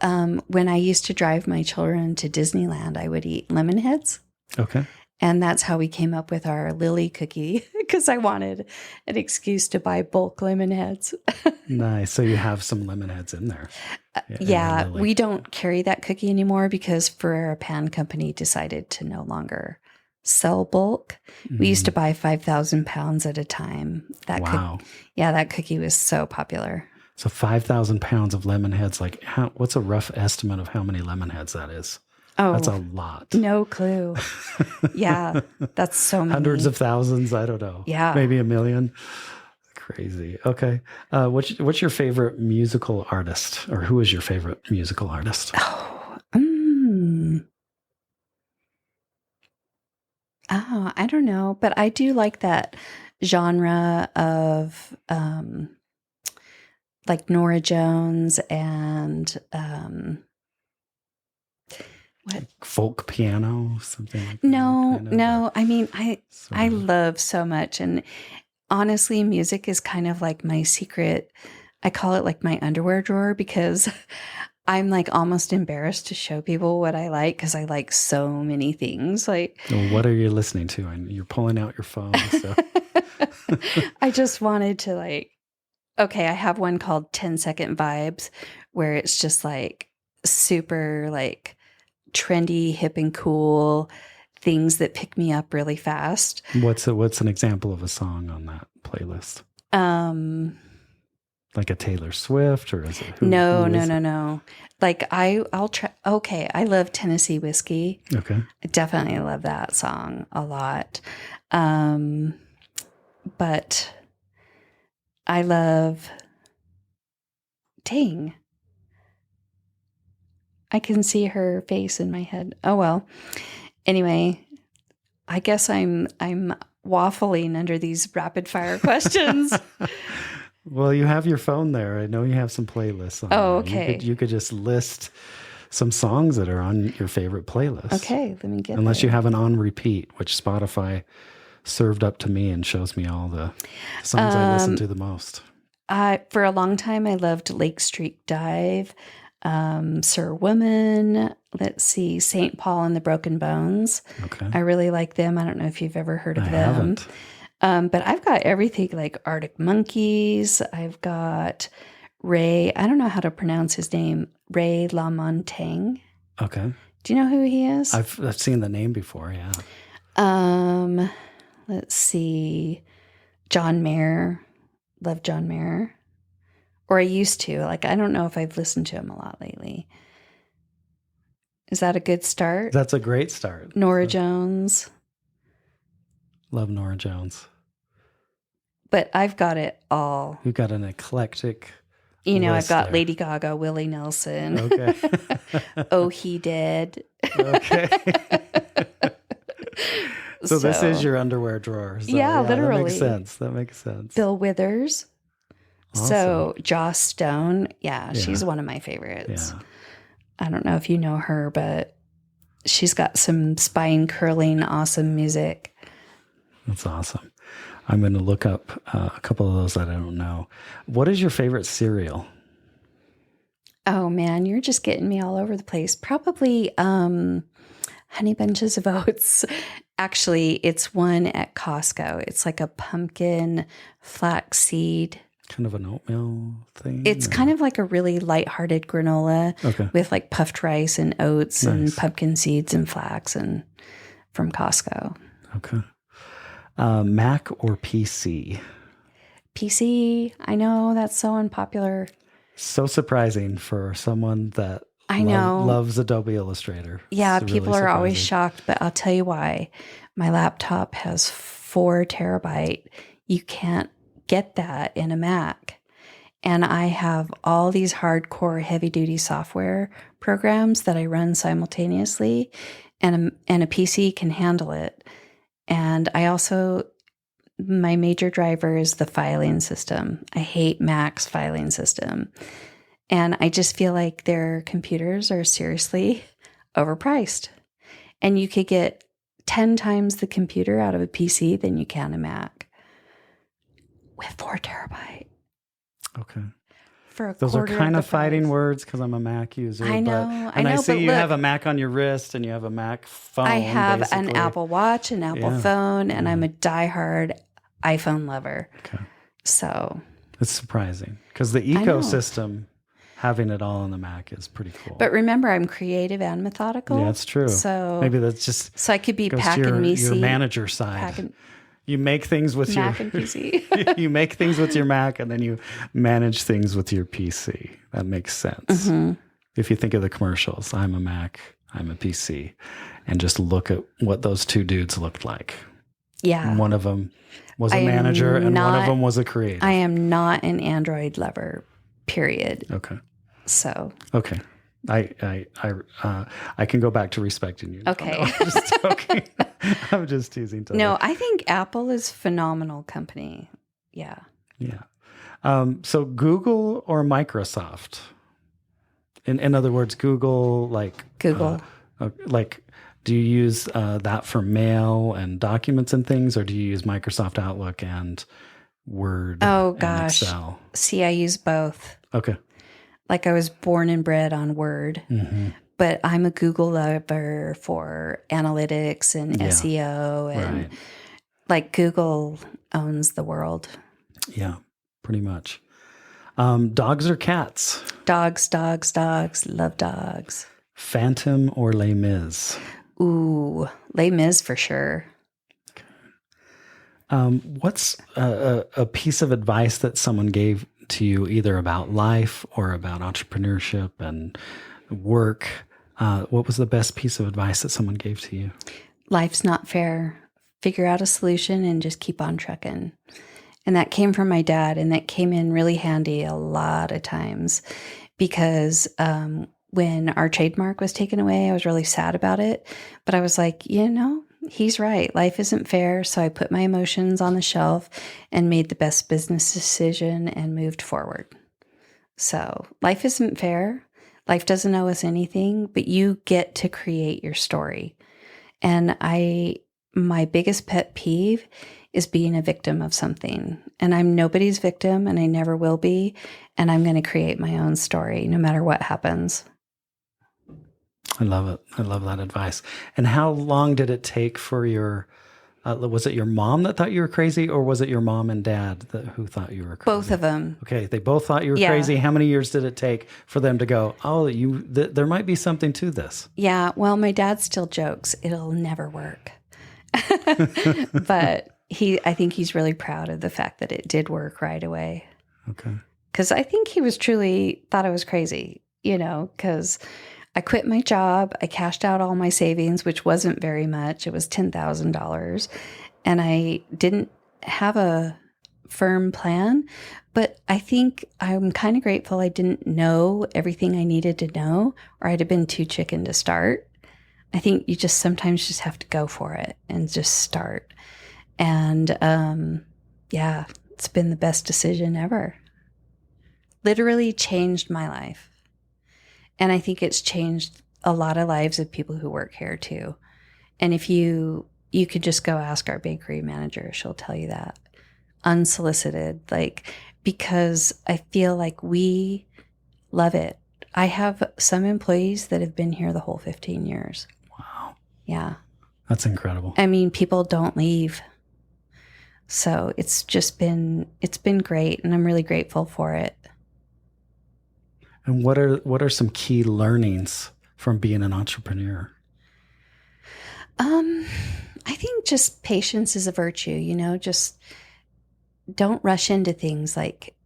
when I used to drive my children to Disneyland, I would eat lemon heads. Okay. And that's how we came up with our Lily cookie, because I wanted an excuse to buy bulk lemon heads. Nice. So you have some lemon heads in there. Yeah, we don't carry that cookie anymore because Ferrero Pan Company decided to no longer sell bulk. We used to buy 5,000 pounds at a time. Wow. That cookie was so popular. So 5,000 pounds of lemon heads. Like, what's a rough estimate of how many lemon heads that is? Oh, that's a lot. No clue. Yeah, that's so many. Hundreds of thousands. I don't know. Yeah. Maybe a million. Crazy. Okay. What's your favorite musical artist, or who is your favorite musical artist? I don't know, but I do like that genre of like Nora Jones and what? Folk piano, something like that. No. I mean, I love so much, and honestly, music is kind of like my secret. I call it like my underwear drawer, because I'm like almost embarrassed to show people what I like, because I like so many things. Like, well, what are you listening to? And you're pulling out your phone. So. I just wanted to I have one called 10-Second Vibes, where it's just like super like trendy, hip and cool things that pick me up really fast. What's an example of a song on that playlist? Like a Taylor Swift, or is it? No. Like I'll try. Okay, I love Tennessee Whiskey. Okay, I definitely love that song a lot. But I love. Dang. I can see her face in my head. Oh well. Anyway, I guess I'm waffling under these rapid fire questions. Well, you have your phone there. I know you have some playlists on there. Okay. You could just list some songs that are on your favorite playlist. Okay, let me get Unless you have an on repeat, which Spotify served up to me and shows me all the songs I listen to the most. For a long time, I loved Lake Street Dive, Sir Woman, let's see, St. Paul and the Broken Bones. Okay. I really like them. I don't know if you've ever heard of them. Haven't. But I've got everything like Arctic Monkeys. I've got Ray. I don't know how to pronounce his name. Ray LaMontagne. Okay. Do you know who he is? I've seen the name before. Yeah. Let's see. John Mayer. Love John Mayer. Or I used to. Like, I don't know if I've listened to him a lot lately. Is that a good start? That's a great start. Nora Jones. Love Nora Jones. But I've got it all. You've got an eclectic I've got there. Lady Gaga, Willie Nelson. Okay. Oh, He Did. Okay. So this is your underwear drawer. So, yeah, literally. That makes sense. Bill Withers. Awesome. So Joss Stone. Yeah, she's one of my favorites. Yeah. I don't know if you know her, but she's got some spine curling, awesome music. That's awesome. I'm going to look up a couple of those that I don't know. What is your favorite cereal? Oh man, you're just getting me all over the place. Probably Honey Bunches of Oats. Actually, it's one at Costco. It's like a pumpkin flaxseed. Kind of an oatmeal thing? It's kind of like a really lighthearted granola with like puffed rice and oats and pumpkin seeds and flax and from Costco. Okay. Mac or PC? PC. I know that's so unpopular. So surprising for someone that loves Adobe Illustrator. Yeah, people are always shocked, but I'll tell you why. My laptop has 4 terabyte. You can't get that in a Mac. And I have all these hardcore heavy duty software programs that I run simultaneously, and a PC can handle it. And I also, my major driver is the filing system. I hate Mac's filing system. And I just feel like their computers are seriously overpriced. And you could get 10 times the computer out of a PC than you can a Mac with 4 terabyte. Okay. For a Those are quarter kind of of the fighting price. words because I'm a Mac user. I know. I see you have a Mac on your wrist and you have a Mac phone. I have an basically. Apple Watch, an Apple phone, and I'm a diehard iPhone lover. Okay. So it's surprising because the ecosystem, having it all on the Mac is pretty cool. But remember, I'm creative and methodical. Yeah, that's true. So maybe that's just I could be packing me your manager side. You make things with Mac and PC. you make things with your Mac, and then you manage things with your PC. That makes sense. Mm-hmm. If you think of the commercials, I'm a Mac, I'm a PC, and just look at what those two dudes looked like. Yeah. One of them was a manager, and one of them was a creative. I am not an Android lover, period. Okay. So. Okay. I can go back to respecting you. Okay. No, I'm just joking. I'm just teasing. No, I think Apple is a phenomenal company. Yeah. Yeah. So Google or Microsoft? In other words, Google, like Google. Do you use that for mail and documents and things, or do you use Microsoft Outlook and Word? Oh and gosh. Excel? See, I use both. Okay. Like I was born and bred on Word, but I'm a Google lover for analytics and SEO, and like Google owns the world. Yeah, pretty much. Dogs or cats? Dogs. Love dogs. Phantom or Les Mis? Ooh, Les Mis for sure. What's a piece of advice that someone gave to you either about life or about entrepreneurship and work? What was the best piece of advice that someone gave to you? Life's not fair. Figure out a solution and just keep on trucking. And that came from my dad, and that came in really handy a lot of times because when our trademark was taken away, I was really sad about it. But I was like, he's right. Life isn't fair. So I put my emotions on the shelf and made the best business decision and moved forward. So life isn't fair. Life doesn't owe us anything, but you get to create your story. And my biggest pet peeve is being a victim of something. And I'm nobody's victim, and I never will be. And I'm going to create my own story no matter what happens. I love it. I love that advice. And how long did it take for your, was it your mom that thought you were crazy, or was it your mom and dad who thought you were crazy? Both of them. Okay. They both thought you were crazy. How many years did it take for them to go, oh, there might be something to this? Yeah. Well, my dad still jokes, it'll never work. But I think he's really proud of the fact that it did work right away. Okay. Because I think he was truly thought I was crazy, because I quit my job. I cashed out all my savings, which wasn't very much. It was $10,000. And I didn't have a firm plan, but I think I'm kind of grateful I didn't know everything I needed to know, or I'd have been too chicken to start. I think you just sometimes just have to go for it and just start. And yeah, it's been the best decision ever. Literally changed my life. And I think it's changed a lot of lives of people who work here too. And if you could just go ask our bakery manager, she'll tell you that. Unsolicited, because I feel like we love it. I have some employees that have been here the whole 15 years. Wow. Yeah. That's incredible. I mean, people don't leave. So it's been great, and I'm really grateful for it. And what are some key learnings from being an entrepreneur? I think just patience is a virtue, just don't rush into things.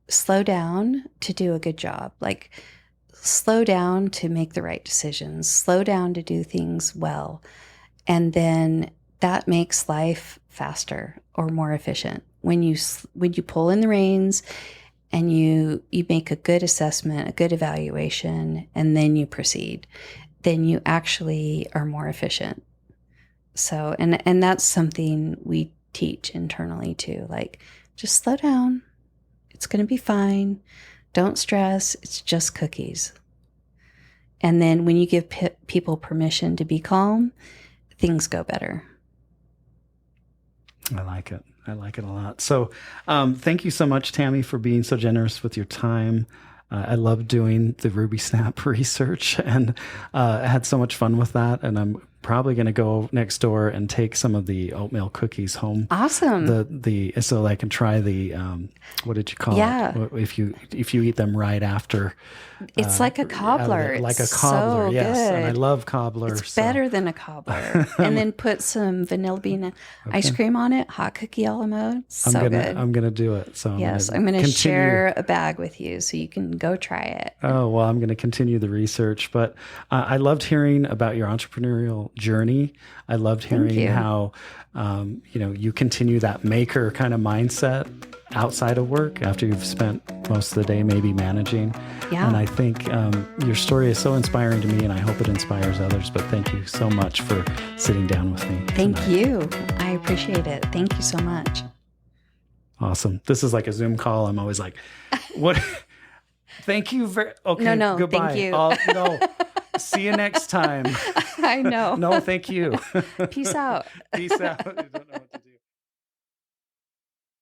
Slow down to do a good job. Slow down to make the right decisions. Slow down to do things well. And then that makes life faster or more efficient. When you pull in the reins and you make a good assessment, a good evaluation, and then you proceed, then you actually are more efficient. So, and that's something we teach internally too. Just slow down. It's going to be fine. Don't stress. It's just cookies. And then when you give people permission to be calm, things go better. I like it. I like it a lot. So thank you so much, Tami, for being so generous with your time. I love doing the RubySnap research, and I had so much fun with that. And I'm probably going to go next door and take some of the oatmeal cookies home. Awesome. So I can try the what did you call it? If you eat them right after. It's like a cobbler. Like a cobbler, so yes. good. And I love cobbler. It's better than a cobbler. And then put some vanilla bean ice cream on it, hot cookie a la mode. Good. I'm gonna do it. So I'm gonna share a bag with you so you can go try it. Oh, well, I'm gonna continue the research. But I loved hearing about your entrepreneurial journey. I loved hearing how you continue that maker kind of mindset outside of work after you've spent most of the day maybe managing. Yeah. And I think your story is so inspiring to me, and I hope it inspires others. But thank you so much for sitting down with me. Thank you. I appreciate it. Thank you so much. Awesome. This is like a Zoom call. I'm always like, what? Thank you. Okay. No, goodbye. thank you. No. See you next time. I know. No, thank you. Peace out. Peace out.